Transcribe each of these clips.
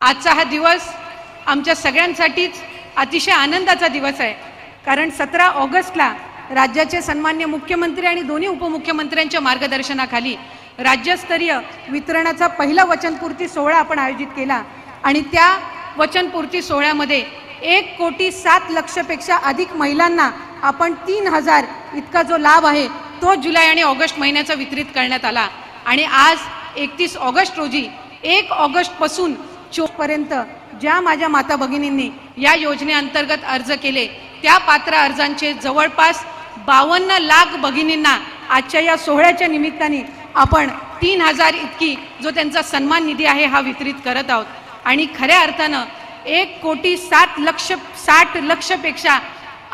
आजचा हा दिवस आमच्या सगळ्यांसाठीच अतिशय आनंदाचा दिवस आहे, कारण 17 ऑगस्टला राज्याचे सन्मान्य मुख्यमंत्री आणि दोन्ही उपमुख्यमंत्र्यांच्या मार्गदर्शनाखाली राज्यस्तरीय वितरणाचा पहिला वचनपूर्ती सोहळा आपण आयोजित केला आणि त्या वचनपूर्ती सोहळ्यामध्ये 1,07,00,000 पेक्षा अधिक महिलांना आपण 3,000 इतका जो लाभ आहे तो जुलै आणि ऑगस्ट महिन्याचा वितरित करण्यात आला। आणि आज 31 ऑगस्ट रोजी 1 ऑगस्टपासून 24 पर्यंत ज्या माझ्या माता भगिनींनी या योजनेअंतर्गत अर्ज केले त्या पात्र अर्जांचे जवळपास 52 लाख भगिनींना आजच्या या सोहळ्याच्या निमित्ताने आपण 3,000 इतकी जो त्यांचा सन्मान निधी आहे हा वितरित करत आहोत। आणि खऱ्या अर्थानं 1,60,00,000 पेक्षा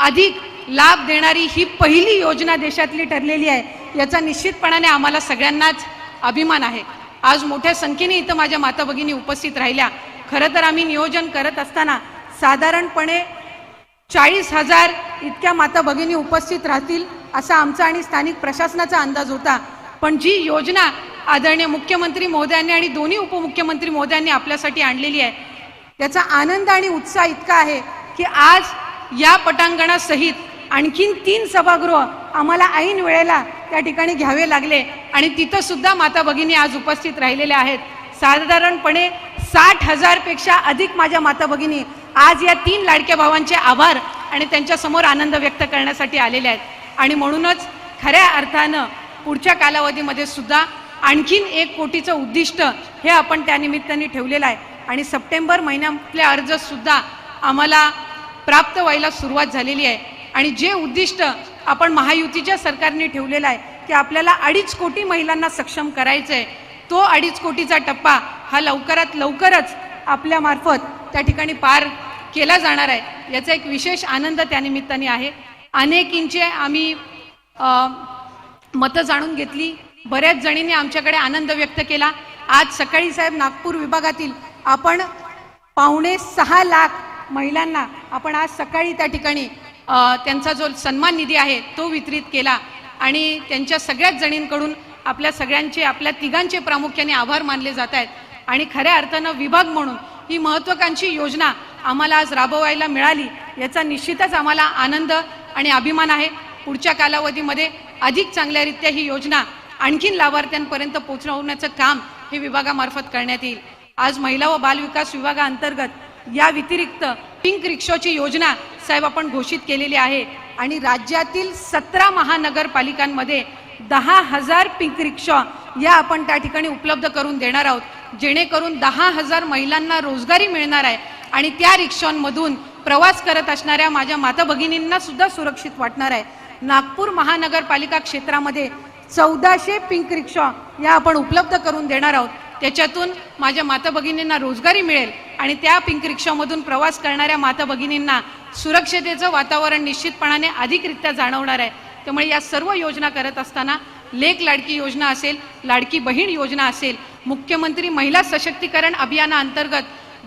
अधिक लाभ देणारी ही पहिली योजना देशातली ठरलेली आहे, याचा निश्चितपणाने आम्हाला सगळ्यांनाच अभिमान आहे। आज मोठ्या संख्येने इथं माझ्या माता भगिनी उपस्थित राहिल्या। खरं तर आम्ही नियोजन करत असताना साधारणपणे 40,000 इतक्या माता भगिनी उपस्थित राहतील असा आमचा आणि स्थानिक प्रशासनाचा अंदाज होता, पण जी योजना आदरणीय मुख्यमंत्री महोदयांनी आणि दोन्ही उपमुख्यमंत्री महोदयांनी आपल्यासाठी आणलेली आहे त्याचा आनंद आणि उत्साह इतका आहे की आज या पटांगणासहित आणखीन 3 सभागृह आम्हाला ऐन वेळेला त्या ठिकाणी घ्यावे लागले आणि तिथं सुद्धा माता भगिनी आज उपस्थित राहिलेल्या आहेत। साधारणपणे 60,000 पेक्षा अधिक माझ्या माता भगिनी आज या 3 लाडक्या भावांचे आभार आणि त्यांच्या समोर आनंद व्यक्त करण्यासाठी आलेले आहेत। आणि म्हणूनच खऱ्या अर्थानं पुढच्या कालावधीमध्ये सुद्धा आणखीन 1 कोटीचं उद्दिष्ट हे आपण त्या निमित्ताने ठेवलेलं आहे आणि सप्टेंबर महिन्यातले अर्ज सुद्धा आम्हाला प्राप्त व्हायला सुरुवात झालेली आहे। आणि जे उद्दिष्ट आपण महायुतीच्या सरकारने ठेवलेलं आहे की आपल्याला 2.5 कोटी महिलांना सक्षम करायचं आहे, तो 2.5 कोटीचा टप्पा हा लवकरात लवकरच आपल्या मार्फत त्या ठिकाणी पार केला जाणार आहे, याचा एक विशेष आनंद त्या निमित्ताने आहे। अनेकींचे आम्ही मतं जाणून घेतली, बऱ्याच जणींनी आमच्याकडे आनंद व्यक्त केला। आज सकाळी साहेब नागपूर विभागातील आपण 5.25 लाख महिलांना आपण आज सकाळी त्या ठिकाणी त्यांचा जो सन्मान निधी आहे तो वितरित केला आणि त्यांच्या सगळ्याच जणींकडून आपल्या सगळ्यांचे आपल्या तिघांचे प्रामुख्याने आभार मानले जात आहेत। आणि खऱ्या अर्थानं विभाग म्हणून ही महत्त्वाकांक्षी योजना आम्हाला आज राबवायला मिळाली, याचा निश्चितच आम्हाला आनंद आणि अभिमान आहे। पुढच्या कालावधीमध्ये अधिक चांगल्यारीत्या ही योजना आणखीन लाभार्थ्यांपर्यंत पोहोचवण्याचं काम हे विभागामार्फत करण्यात येईल। आज महिला व बालविकास विभागाअंतर्गत या व्यतिरिक्त पिंक रिक्षाची योजना साहेब आपण घोषित केलेली आहे आणि राज्यातील 17 महानगरपालिकांमध्ये 10,000 पिंक रिक्षा या आपण त्या ठिकाणी उपलब्ध करून देणार आहोत, जेणेकरून 10,000 महिलांना रोजगारी मिळणार आहे आणि त्या रिक्षांमधून प्रवास करत असणाऱ्या माझ्या माता भगिनींना सुद्धा सुरक्षित वाटणार आहे। नागपूर महानगरपालिका क्षेत्रामध्ये 1400 पिंक रिक्षा या आपण उपलब्ध करून देणार आहोत, त्याच्यातून माझ्या माता भगिनींना रोजगारी मिळेल आणि त्या पिंक रिक्षामधून प्रवास करणाऱ्या माता भगिनींना सुरक्षिततेचं वातावरण निश्चितपणाने अधिकरित्या जाणवणार आहे। त्यामुळे या सर्व योजना करत असताना लेक लाडकी योजना असेल, लाडकी बहीण योजना असेल, मुख्यमंत्री महिला सशक्तीकरण अभियानाअंतर्गत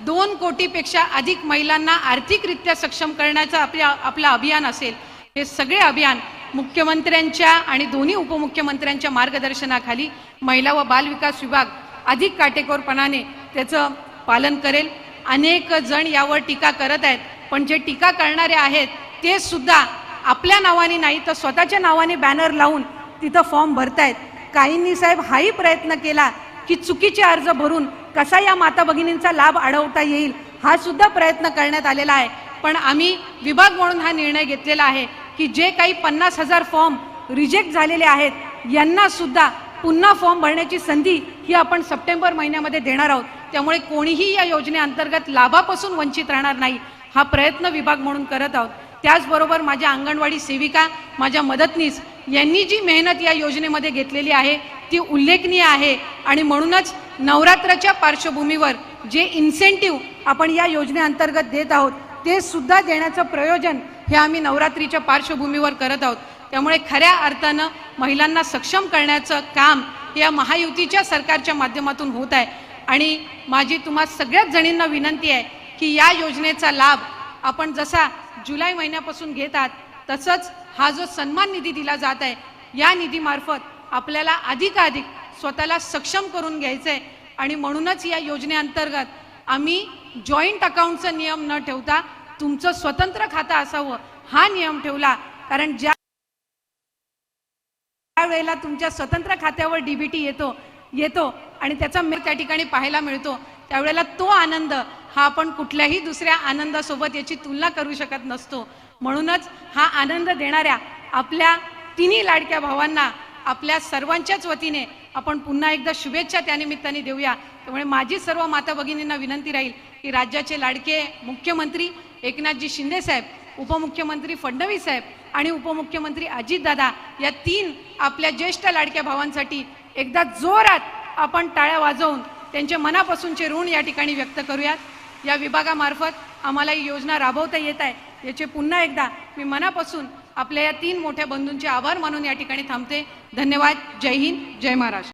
2 कोटीपेक्षा अधिक महिलांना आर्थिकरित्या सक्षम करण्याचं आपलं अभियान असेल, हे सगळे अभियान मुख्यमंत्र्यांच्या आणि दोन्ही उपमुख्यमंत्र्यांच्या मार्गदर्शनाखाली महिला व बालविकास विभाग अधिक काटेकोरपणाने त्याचं पालन करेल। अनेक जण यावर टीका करत आहेत, पण जे टीका करणारे आहेत ते सुद्धा आपल्या नावाने नाही तर स्वतःच्या नावाने बॅनर लावून तिथं फॉर्म भरतायत। काहींनी साहेब हाही प्रयत्न केला की चुकीचे अर्ज भरून कसा या माता भगिनींचा लाभ अडवता येईल, हा सुद्धा प्रयत्न करण्यात आलेला आहे। पण आम्ही विभाग म्हणून हा निर्णय घेतलेला आहे की जे काही 50,000 फॉर्म रिजेक्ट झालेले आहेत यांना सुद्धा पुन्हा फॉर्म भरण्याची संधी ही आपण सप्टेंबर महिन्यामध्ये देणार आहोत। त्यामुळे कोणीही या योजनेअंतर्गत लाभापासून वंचित राहणार नाही, हा प्रयत्न विभाग म्हणून करत आहोत। त्याचबरोबर माझ्या अंगणवाडी सेविका, माझ्या मदतनीस यांनी जी मेहनत या योजनेमध्ये घेतलेली आहे ती उल्लेखनीय आहे आणि म्हणूनच नवरात्राच्या पार्श्वभूमीवर जे इन्सेंटिव्ह आपण या योजनेअंतर्गत देत आहोत ते सुद्धा देण्याचं प्रयोजन हे आम्ही नवरात्रीच्या पार्श्वभूमीवर करत आहोत। त्यामुळे खऱ्या अर्थानं महिलांना सक्षम करण्याचं काम या महायुतीच्या सरकारच्या माध्यमातून होत आहे आणि माझी तुम्हा सगळ्याच जणींना विनंती आहे की या योजनेचा लाभ आपण जसा जुलै महिन्यापासून घेत आहात तसंच हा जो सन्मान निधी दिला जात आहे या निधीमार्फत आपल्याला अधिकाधिक स्वतःला सक्षम करून घ्यायचं आहे आणि म्हणूनच या योजनेअंतर्गत आम्ही जॉईंट अकाउंटचा नियम न ठेवता तुमचं स्वतंत्र खातं असावं हा नियम ठेवला, कारण ज्या वेळेला तुमच्या स्वतंत्र खात्यावर डीबीटी येतो आणि त्याचा त्या ठिकाणी पाहायला मिळतो, त्यावेळेला तो आनंद हा आपण कुठल्याही दुसऱ्या आनंदासोबत याची तुलना करू शकत नसतो. म्हणूनच हा आनंद देणाऱ्या आपल्या तिन्ही लाडक्या भावांना आपल्या सर्वांच्याच वतीने आपण पुन्हा एकदा शुभेच्छा त्यानिमित्ताने देऊया. त्यामुळे माझी सर्व माता भगिनींना विनंती राहील की राज्याचे लाडके मुख्यमंत्री एकनाथजी शिंदे साहेब, उपमुख्यमंत्री फडणवीस साहेब आणि उपमुख्यमंत्री अजितदादा या तीन आपल्या ज्येष्ठ लाडक्या भावांसाठी एकदा जोरात आपण टाळ्या वाजवून त्यांचे मनापासूनचे ऋण या ठिकाणी व्यक्त करूयात. या विभागामार्फत आम्हाला ही योजना राबवता येत आहे, याचे पुन्हा एकदा मी मनापासून आपल्या या तीन मोठ्या बंधूंचे आभार मानून या ठिकाणी थांबते. धन्यवाद. जय हिंद, जय महाराष्ट्र.